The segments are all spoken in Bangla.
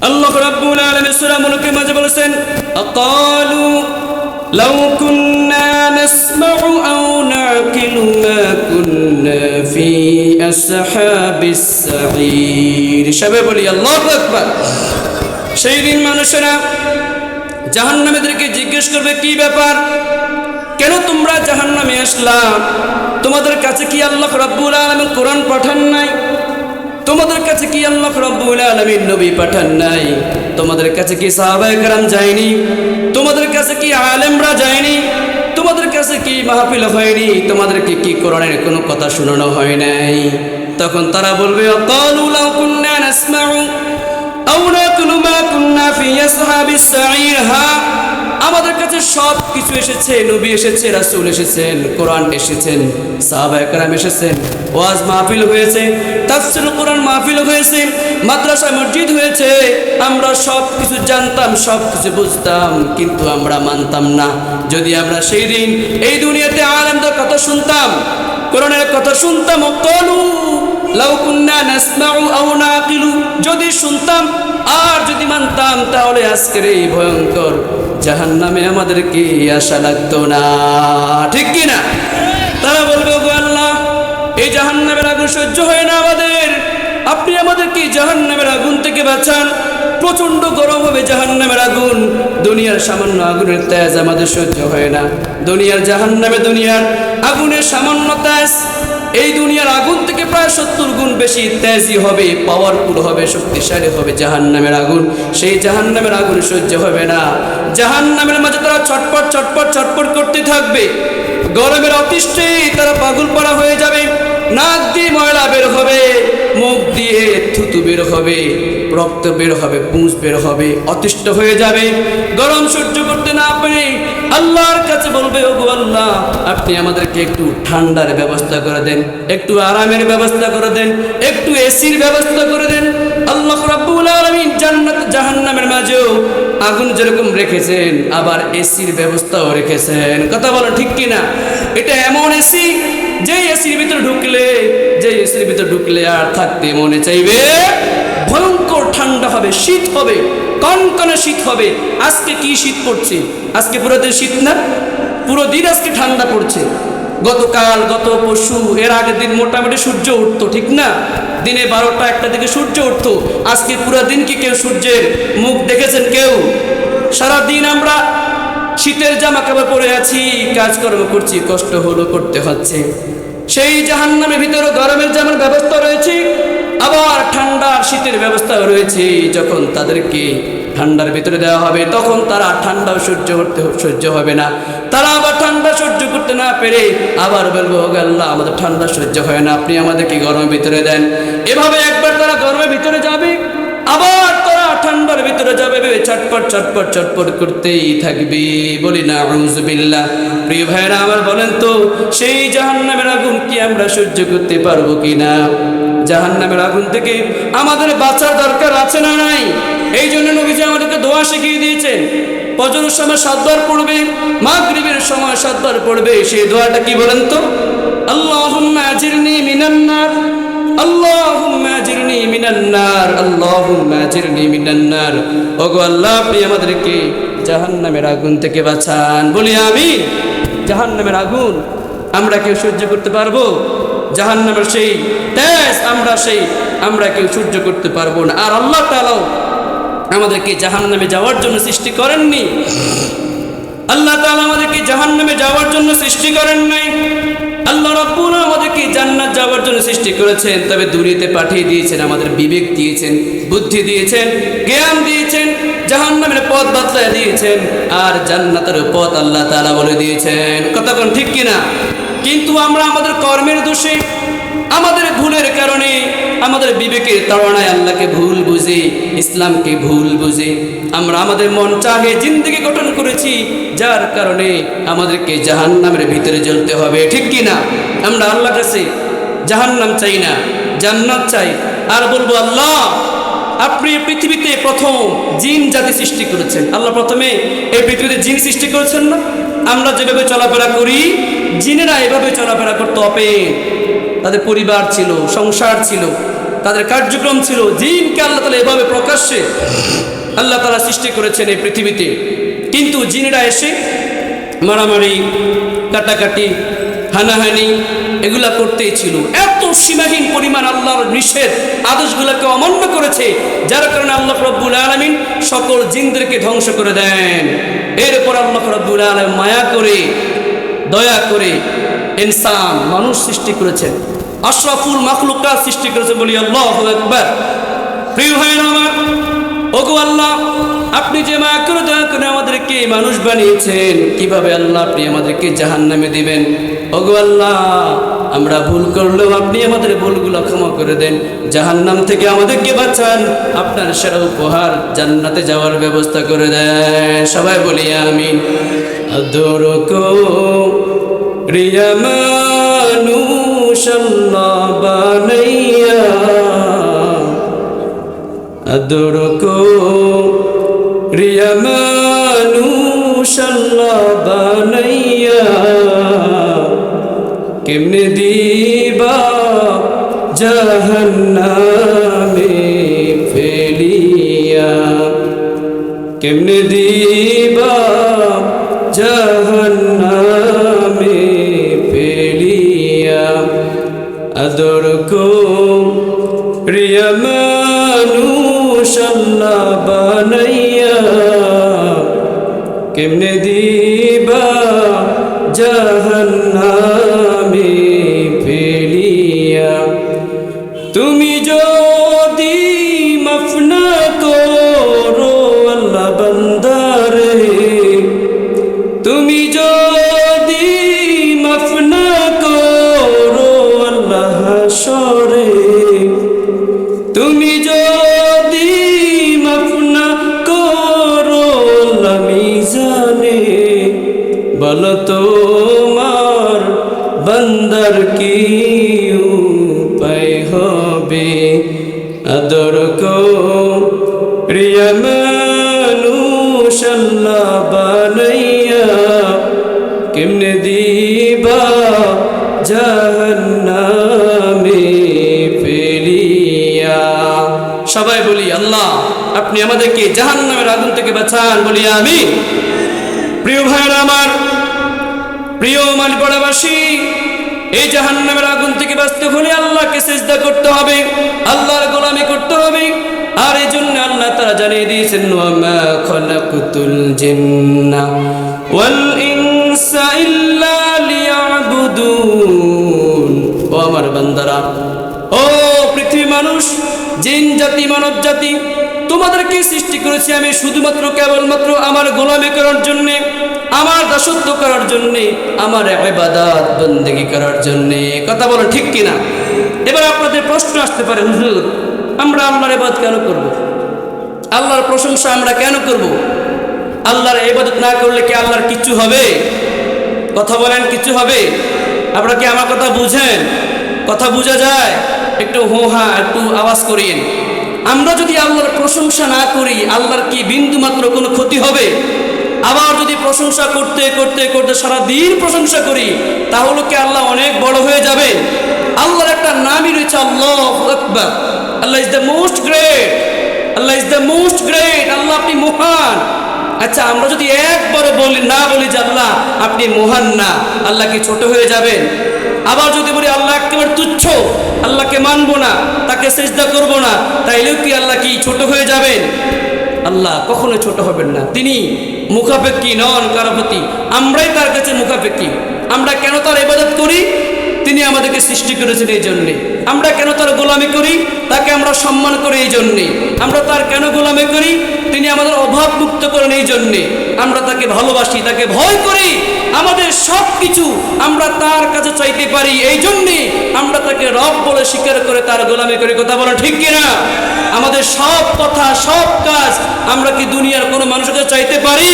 আল্লাহ রাব্বুল আলামিন সূরা মুলকের মাঝে বলেছেন, আকালু লাউ কুন্না নাসমাউ আও নাকিলু মা কুন্না ফি আসহাবিস সাঈর। সবাই বলি আল্লাহু আকবার। সেই দিন মানুষেরা জাহান্নামীদেরকে জিজ্ঞেস করবে, কি ব্যাপার, কেন তোমরা জাহান্নামে আসলা? তোমাদের কাছে কি আল্লাহ রাব্বুল আলামিন কোরআন পাঠান নাই? তোমাদের কাছে কি আল্লাহ রাব্বুল আলামিন নবী পাঠান নাই? তোমাদের কাছে কি সাহাবায়ে কেরাম যায়নি? তোমাদের কাছে কি আলেমরা যায়নি? তোমাদের কাছে কি মাহফিল হয়নি? তোমাদেরকে কি কোরআনের কোনো কথা শোনানো হয় নাই? তখন তারা বলবে, ক্বালু লাউ কুন্না নাসমাউ আও নাকুলু মা কুন্না ফি আসহাবিস সাঈর। হ্যাঁ, আমাদের কাছে সব কিছু এসেছে, নবী এসেছে, রাসূল এসেছেন, কোরআন এসেছেন, সাহাবায়ে কেরাম এসেছেন, ওয়াজ মাহফিল হয়েছে, তাফসীর কোরআন মাহফিল হয়েছে, মাদ্রাসা মসজিদ হয়েছে। আমরা সব কিছু জানতাম, সব কিছু বুঝতাম, কিন্তু আমরা মানতাম না। যদি আমরা সেই দিন এই দুনিয়াতে আলেমদের কথা শুনতাম, কোরআনের কথা শুনতাম, ক্বালু লাউ কুন্না নাসমাউ আও নাকিলু, যদি শুনতাম আর যদি মানতাম, তাহলে আজকের এই ভয়ঙ্কর জাহান্নামে আমাদেরকে আশা লাগতো না। ঠিক কি না? তারা বলবে, ওগো আল্লাহ, এই জাহান্নামের আগুন সহ্য হয় না আমাদের, আপনি আমাদেরকে জাহান্নামের আগুন থেকে বাঁচান। প্রচন্ড গরম হবে জাহান্নামের আগুন, দুনিয়ার সামান্য আগুনের তেজ আমাদের সহ্য হয় না। দুনিয়ার জাহান্নামে, দুনিয়ার আগুনের সামান্য তেজ এই দুনিয়ার আগুন থেকে প্রায় 70 গুণ বেশি তেজি হবে, পাওয়ারফুল হবে, শক্তিশালী হবে জাহান্নামের আগুন। সেই জাহান্নামের আগুন সহ্য হবে না। জাহান্নামের মাঝে তারা ছটপট ছটপট ছটপট করতে থাকবে। গরমের অতিষ্ঠে তারা পাগল পাড়া হয়ে যাবে। নাক দিয়ে ময়লা বের হবে, মুখ দিয়ে থুতু বের হবে, রক্ত বের হবে, পুঁজ বের হবে, অতিষ্ঠ হয়ে যাবে। গরম সহ্য করতে না পেরে আল্লাহর কাছে বলবে, ওগো আল্লাহ, আপনি আমাদেরকে একটু ঠান্ডার ব্যবস্থা করে দেন, একটু আরামের ব্যবস্থা করে দেন, একটু এসির ব্যবস্থা করে দেন। আল্লাহ রাব্বুল আলামিন জান্নাত জাহান্নামের মাঝেও আগুন যেরকম রেখেছেন, আবার এসির ব্যবস্থাও রেখেছেন। কথা বলো ঠিক কিনা? এটা এমন এসি, যে এসির ভিতর ঢুকলে আর থাকতে মনে চাইবে। ভয়ঙ্কর ঠান্ডা হবে, শীত হবে, কনকনে শীত হবে। আজকে কি শীত পড়ছে? আজকে পুরো দিন শীত না, পুরো দিন আজকে ঠান্ডা পড়ছে। গতকাল, গত পরশু, এর আগের দিন মোটামুটি সূর্য উঠতো, ঠিক না? দিনে 12টা 1টা দিকে সূর্য উঠতো। আজকে পুরো দিন কি কেউ সূর্যের মুখ দেখেছেন? কেউ? সারাদিন আমরা শীতের জামা কাপড় পরে আছি, কাজকর্ম করছি, কষ্ট হলো, করতে হচ্ছে। সেই জাহান্নামের ভিতরে গরমের যেমন ব্যবস্থা রয়েছে, আবার ঠান্ডার শীতের ব্যবস্থা রয়েছে। যখন তাদেরকে ঠান্ডার ভিতরে দেওয়া হবে, তখন তারা ঠান্ডাও সহ্য হবে না। তারা আবার ঠান্ডা সহ্য করতে না পেরে আবার বলবো, ওগো আল্লাহ, আমাদের ঠান্ডা সহ্য হয় না, আপনি আমাদেরকে গরমের ভিতরে দেন। এভাবে একবার তারা গরমের ভিতরে যাবে, আবার তারা ঠান্ডার ভিতরে যাবে, চটপট চটপট চটপট করতেই থাকবে। বলি না আউযুবিল্লাহ। প্রিয় ভাইরা আমার, বলেন তো, সেই জাহান্নামের আগুন কি আমরা সহ্য করতে পারবো কিনা? জাহান্নামের আগুন থেকে আমাদের বাঁচার দরকার আছে না নাই? এই জন্য নবীজি আমাদেরকে দোয়া শিখিয়ে দিয়েছেন। ফজরের সময় 7 বার পড়বে, মাগরিবের সময় 7 বার পড়বে। সেই দোয়াটা কি বলেন তো? আল্লাহুম্মা আজিরনি মিনান নার, আল্লাহুম্মা আজিরনি মিনান নার, আল্লাহুম্মা আজিরনি মিনান নার। ওগো আল্লাহ, আপনি আমাদেরকে জাহান্নামের আগুন থেকে বাঁচান। বলি আমিন। জাহান্নামের আগুন আমরা কেউ সহ্য করতে পারবো? জাহান্নামের সেই তেজ আমরা কেউ সহ্য করতে পারবো না। আর আল্লাহ তাআলা আমাদেরকে জাহান্নামে যাওয়ার জন্য সৃষ্টি করেননি। আল্লাহ তাআলা আমাদেরকে জাহান্নামে যাওয়ার জন্য সৃষ্টি করেন নাই। আল্লাহ রাব্বুল আলামিন আমাদেরকে জান্নাত যাওয়ার জন্য সৃষ্টি করেছেন। তবে দুনিয়াতে পাঠিয়ে দিয়েছেন, আমাদের বিবেক দিয়েছেন, বুদ্ধি দিয়েছেন, জ্ঞান দিয়েছেন, জাহান্নামের পথ বাতলায় দিয়েছেন, আর জান্নাতের পথ আল্লাহ তাআলা বলে দিয়েছেন। কথা বলেন ঠিক কিনা? কিন্তু আমরা আমাদের কর্মের দোষে, আমাদের ভুলের কারণে, আমাদের বিবেকের তাড়নায় আল্লাহকে ভুল বুঝে, ইসলামকে ভুল বুঝে আমরা আমাদের মন চাহে জিন্দেগি গঠন করেছি, যার কারণে আমাদেরকে জাহান্নামের ভিতরে জ্বলতে হবে। ঠিক কি না? আমরা আল্লাহর কাছে জাহান্নাম চাই না, জান্নাত চাই। আর বলবো, আল্লাহ, আপনি পৃথিবীতে প্রথম জিন জাতি সৃষ্টি করেছেন। আল্লাহ প্রথমে এই পৃথিবীতে জিন সৃষ্টি করেছেন না? আমরা যেভাবে চলাফেরা করি, জিনেরা এভাবে চলাফেরা করতে হবে। তাদের পরিবার ছিল, সংসার ছিল, তাদের কার্যক্রম ছিল। জিনকে আল্লাহ তাআলা এভাবে প্রকাশ্যে আল্লাহ তাআলা সৃষ্টি করেছেন এই পৃথিবীতে। কিন্তু জিনেরা এসে মারামারি, কাটাকাটি, হানাহানি এগুলা করতেই ছিল। এত সীমাহীন পরিমাণ আল্লাহর নিষেধ আদেশগুলোকে অমান্য করেছে, যার কারণে আল্লাহ রাব্বুল আলামিন সকল জিনদেরকে ধ্বংস করে দেন। এরপর আল্লাহ রাব্বুল আলামিন মায়া করে, দয়া করে ইনসান মানুষ সৃষ্টি করেছেন, আশরাফুল মাখলুকাত সৃষ্টি করেছেন। বলি আল্লাহু আকবার। প্রিয় ভাইরা আমার, ওগো আল্লাহ, আপনি যে মায়া করে দয়া করে আমাদেরকে মানুষ বানিয়েছেন, কিভাবে আল্লাহ আপনি আমাদেরকে জাহান্নামে দিবেন? ওগো আল্লাহ, আমরা ভুল করলেও আপনি আমাদের ভুলগুলো ক্ষমা করে দেন, জাহান্নাম থেকে আমাদেরকে বাঁচান, আপনার সেরা উপহার জান্নাতে যাওয়ার ব্যবস্থা করে দেন। সবাই বলি আমিন। আদরকো রিয়া মানুষ আল্লাহ বানাইয়া, আদরকো রিয়া মানুষ আল্লাহ বানাইয়া, কেমনে দিবা জাহান্নামে ফেলিয়া, কেমনে দিবা জাহান্নামে ফেলিয়া, আদরকো রিয়া মানুষ আল্লাহ বানাইয়া, কেমনে দিবা জাহান্নামে ফেলিয়া। তুমি যদি মাফ না করো আল্লাহ বান্দারে, তুমি যদি মাফ না করো আল্লাহ হাশরে, তুমি যদি মাফ না করো আল্লাহ মিজানে, বলো তোমার বান্দার কি উপায় হবে? আদরকো রিয়া মানুষ আল্লাহ বানাইয়া, কেমনে দিবা জাহান্নামে ফেলিয়া। সবাই বলি আল্লাহ, আপনি আমাদেরকে জাহান্নামের আগুন থেকে বাঁচান। বলি আমিন। প্রিয় ভাইরা আমার, প্রিয় মালপাড়াবাসী, এই জাহান্নামের আগুন থেকে বাঁচতে হলে আল্লাহকে সিজদা করতে হবে, আল্লাহর গোলামি করতে হবে। আর এই জন্য আল্লাহ তাআলা জানিয়ে দিয়েছেন, ওয়া মা খালাকুতুল জিন্না ওয়াল ইনসা ইল্লা লিয়াবুদুন। ও আমার বান্দারা, ও পৃথিবীর মানুষ, জিন জাতি, মানব জাতি, তোমাদেরকে সৃষ্টি করেছি আমি শুধুমাত্র কেবলমাত্র আমার গোলামি করার জন্যে, আমার দাসত্ব করার জন্যে, আমার ইবাদত বন্দেগী করার জন্যে। কথা বলো ঠিক কিনা? এবার আপনাদের প্রশ্ন আসতে পারে, হুজুর আমরা আল্লাহর ইবাদত কেন করব? আল্লাহর প্রশংসা আমরা কেন করব? আল্লাহর ইবাদত না করলে কি আল্লাহর কিছু হবে? কথা বলেন, কিছু হবে? আপনারা কি আমার কথা বুঝেন? কথা বোঝা যায়? একটু হো হা, একটু আওয়াজ করিয়েন। আমরা যদি আল্লাহর প্রশংসা না করি, আল্লাহর কি বিন্দু মাত্র কোনো ক্ষতি হবে? আবার যদি প্রশংসা করতে করতে করতে সারাদিন প্রশংসা করি, তাহলে কি আল্লাহ অনেক বড় হয়ে যাবে? আল্লাহর একটা নামই রয়েছে আল্লাহু আকবার। Allah is the most great, Allah is the most great, আল্লাহ আপনি মহান। আচ্ছা, আমরা যদি একবারও না বলি যে আল্লাহ আপনি মহান না, আল্লাহ কি ছোট হয়ে যাবেন? আবার যদি বলি আল্লাহ একেবারে তুচ্ছ, আল্লাহকে মানবো না, তাকে সিজদা করব না, তাইলেও কি আল্লাহ কি ছোট হয়ে যাবেন? আল্লাহ কখনো ছোট হবেন না। তিনি মুখাপেক্ষী নন কারো প্রতি, আমরাই তার কাছে মুখাপেক্ষী। আমরা কেন তার ইবাদত করি? তিনি আমাদেরকে সৃষ্টি করেছেন এই জন্যে। আমরা কেন তার গোলামি করি? তাকে আমরা সম্মান করি এই জন্যে। আমরা তার কেন গোলামি করি? তিনি আমাদের অভাব মুক্ত করেন এই জন্যে। আমরা তাকে ভালোবাসি, তাকে ভয় করি। আমাদের সব কিছু আমরা তার কাছে চাইতে পারি, এই জন্যে আমরা তাকে রব বলে স্বীকার করে তার গোলামি করি। কথা বলা ঠিক কিনা? আমাদের সব কথা, সব কাজ আমরা কি দুনিয়ার কোনো মানুষের কাছে চাইতে পারি?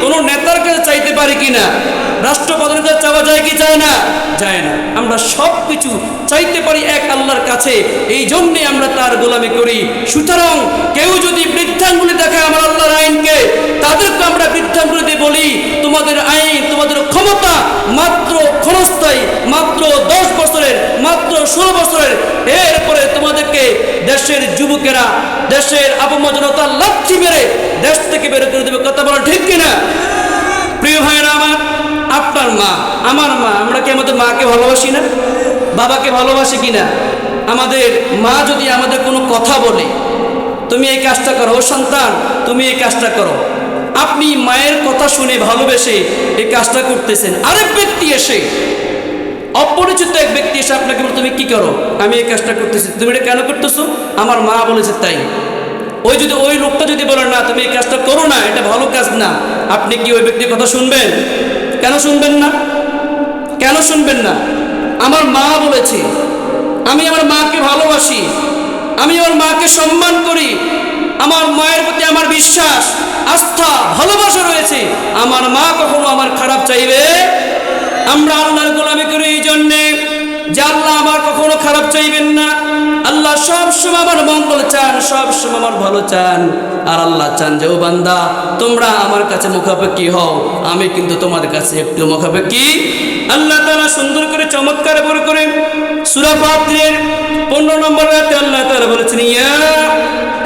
কোনো নেতার কাছে চাইতে পারি কিনা? রাষ্ট্রপ্রধানের কাছে চাওয়া যায় কি যায় না? যায় না। আমরা সব কিছু চাইতে পারি এক আল্লাহর কাছে, এই জন্যে আমরা তার গোলামি করি। সুতরাং কেউ যদি বৃদ্ধাঙ্গুলি দেখায় আমার আল্লাহর আইনকে, তাদেরকে আমরা বৃদ্ধাঙ্গুলি দিয়ে বলি তোমাদের আইন, তোমাদের ক্ষমতা ক্ষমতা মাত্র ক্ষণস্থায়ী, মাত্র 10 বছরের, মাত্র 16 বছরের। এরপরে তোমাদেরকে দেশের যুবকেরা, দেশের আবহাওয়া জনতা লাথি মেরে দেশ থেকে বের করে দেবে। কথা বলা ঠিক কিনা? প্রিয় ভাইয়েরা আমার, আপনার মা, আমার মা, আমরা কি আমাদের মাকে ভালোবাসি না? বাবাকে ভালোবাসি কিনা? আমাদের মা যদি আমাদের কোনো কথা বলে, তুমি এই কাজটা করো, ও সন্তান তুমি এই কাজটা করো, আপনি মায়ের কথা শুনে ভালোবেসে এই কাজটা করতেছেন। আরেক ব্যক্তি এসে, অপরিচিত এক ব্যক্তি এসে আপনাকে বলে তুমি কি করো? আমি এই কাজটা করতেছি। তুমি এটা কেন করতেছো? আমার মা বলেছে তাই। ওই লোকটা যদি বলে না তুমি এই কাজটা করো না, এটা ভালো কাজ না, আপনি কি ওই ব্যক্তির কথা শুনবেন? কেন শুনবেন না? কেন শুনবেন না? আমার মা বলেছে, আমি আমার মাকে ভালোবাসি, আমি আমার মাকে সম্মান করি, আমার মায়ের প্রতি আমার বিশ্বাস, আস্থা, ভালোবাসা রয়েছে। আমার মা কখনো আমার খারাপ চাইবে? আমরা আল্লাহর গোলামি করি এই জন্যে যে আল্লাহ আমার কখনো খারাপ চাইবেন না। আল্লাহ সবসময় আমার মঙ্গল চান, সবসময় আমার ভালো চান। আর আল্লাহ চান যে ও বান্দা, তোমরা আমার কাছে মুখাপেক্ষী হও, আমি কিন্তু তোমাদের কাছে একটু মুখাপেক্ষী। আল্লাহ তাআলা সুন্দর করে চমৎকার করে সূরা ফাতিরের 15 নম্বর আয়াতে আল্লাহ তাআলা বলেছেন, ইয়া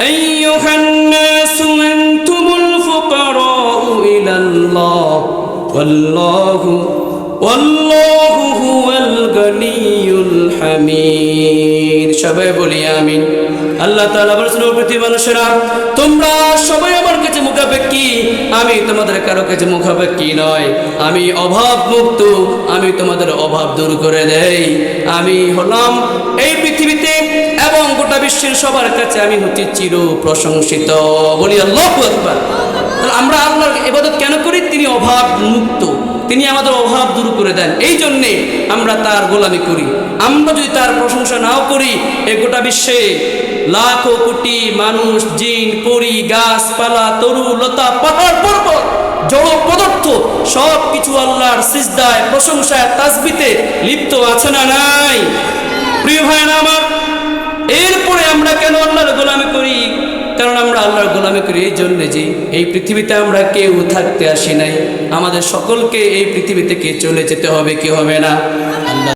আইয়ুহান নাসু আনতুমুল ফুকারাউ ইলাল্লাহ ওয়াল্লাহু হুয়াল গনিয়ুল হামিদ। সবাই বলি আমিন। আল্লাহ তাআলা বলেছেন, ও পৃথিবীর মানুষেরা, তোমরা সবাই আমার কাছে মুখাপেক্ষী, আমি তোমাদের কারো কাছে মুখাপেক্ষী নয়। আমি অভাব মুক্ত, আমি তোমাদের অভাব দূর করে দেই। আমি হলাম এই পৃথিবীতে এবং গোটা বিশ্বের সবার কাছে আমি হচ্ছি চির প্রশংসিত। বলি আল্লাহু আকবার। তাহলে আমরা আল্লাহর ইবাদত কেন করি? তিনি অভাব মুক্ত, তিনি আমাদের অভাব দূর করে দেন, এই জন্যে আমরা তার গোলামি করি। আমরা যদি তার প্রশংসা নাও করি, এই গোটা বিশ্বে লাখো কোটি মানুষ, জিন, পরি, গাছপালা, তরু লতা, পাহাড় পর্বত, জড় পদার্থ সব কিছু আল্লাহর সিজদায়, প্রশংসায়, তাসবিতে লিপ্ত আছে না নাই? প্রিয় ভাইরা আমার, এরপরে আমরা কেন আল্লাহর গোলামি করি? কারণ আমরা আল্লাহর গোলামি করি এই জন্যে যে এই পৃথিবীতে আমরা কেউ থাকতে আসি নাই, আমাদের সকলকে এই পৃথিবী থেকে চলে যেতে হবে, কি হবে না? আল্লাহ